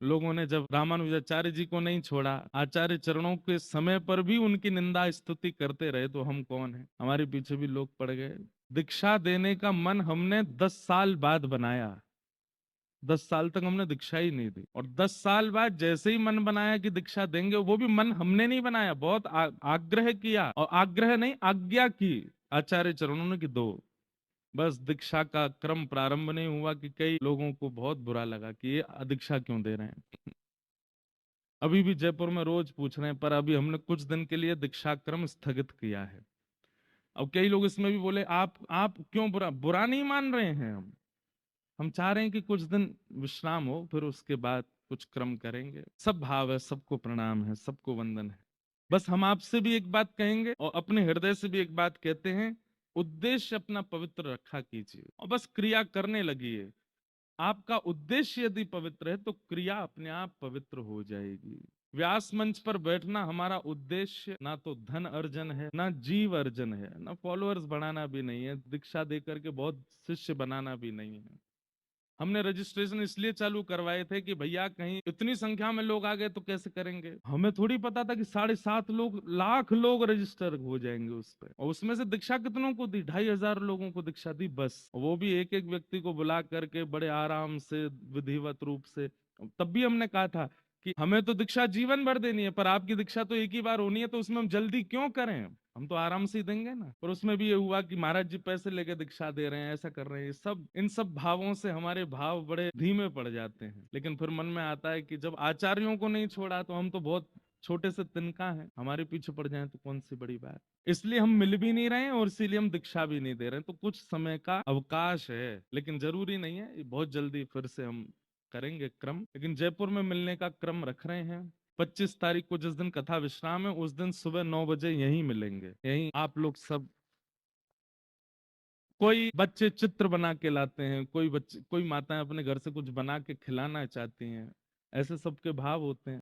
लोगों ने जब रामानुजाचार्य जी को नहीं छोड़ा, आचार्य चरणों के समय पर भी उनकी निंदा स्तुति करते रहे, तो हम कौन है? हमारे पीछे भी लोग पड़ गए। दीक्षा देने का मन हमने 10 साल बाद बनाया। 10 साल तक हमने दीक्षा ही नहीं दी, और 10 साल बाद जैसे ही मन बनाया कि दीक्षा देंगे, वो भी मन हमने नहीं बनाया, बहुत आग्रह किया, और आग्रह नहीं, आज्ञा की आचार्य चरणों ने कि दो। बस दीक्षा का क्रम प्रारंभ नहीं हुआ कि कई लोगों को बहुत बुरा लगा कि ये दीक्षा क्यों दे रहे हैं। अभी भी जयपुर में रोज पूछ रहे हैं, पर अभी हमने कुछ दिन के लिए दीक्षा क्रम स्थगित किया है। अब कई लोग इसमें भी बोले, आप क्यों बुरा बुरा नहीं मान रहे हैं? हम चाह रहे हैं कि कुछ दिन विश्राम हो, फिर उसके बाद कुछ क्रम करेंगे। सब भाव है, सबको प्रणाम है, सबको वंदन है। बस हम आपसे भी एक बात कहेंगे और अपने हृदय से भी एक बात कहते हैं, उद्देश्य अपना पवित्र रखा कीजिए और बस क्रिया करने लगिए। आपका उद्देश्य यदि पवित्र है तो क्रिया अपने आप पवित्र हो जाएगी। व्यास मंच पर बैठना हमारा उद्देश्य ना तो धन अर्जन है, ना जीव अर्जन है, ना फॉलोअर्स बढ़ाना भी नहीं है, दीक्षा देकर के बहुत शिष्य बनाना भी नहीं है। हमने रजिस्ट्रेशन इसलिए चालू करवाए थे कि भैया कहीं इतनी संख्या में लोग आ गए तो कैसे करेंगे। हमें थोड़ी पता था कि 7.5 लाख लोग रजिस्टर हो जाएंगे उस पे, और उसमें से दीक्षा कितनों को दी? 2,500 लोगों को दीक्षा दी बस, वो भी एक एक व्यक्ति को बुला करके बड़े आराम से विधिवत रूप से। तब भी हमने कहा था कि हमें तो दीक्षा जीवन भर देनी है, पर आपकी दीक्षा तो एक ही बार होनी है, तो उसमें हम जल्दी क्यों करें? हम तो आराम से ही देंगे ना। पर उसमें भी ये हुआ कि महाराज जी पैसे लेके दीक्षा दे रहे हैं, ऐसा कर रहे हैं, सब इन सब भावों से हमारे भाव बड़े धीमे पड़ जाते हैं। लेकिन फिर मन में आता है कि जब आचार्यों को नहीं छोड़ा तो हम तो बहुत छोटे से तिनका हैं, हमारे पीछे पड़ जाएं तो कौन सी बड़ी बात। इसलिए हम मिल भी नहीं रहे हैं और इसीलिए हम दीक्षा भी नहीं दे रहे हैं। तो कुछ समय का अवकाश है, लेकिन जरूरी नहीं है, ये बहुत जल्दी फिर से हम करेंगे क्रम। लेकिन जयपुर में मिलने का क्रम रख रहे हैं। 25 तारीख को जिस दिन कथा विश्राम है, उस दिन सुबह 9 बजे यहीं मिलेंगे। यहीं आप लोग सब, कोई बच्चे चित्र बना के लाते हैं, कोई बच्चे, कोई माताएं अपने घर से कुछ बना के खिलाना चाहती हैं, ऐसे सबके भाव होते हैं।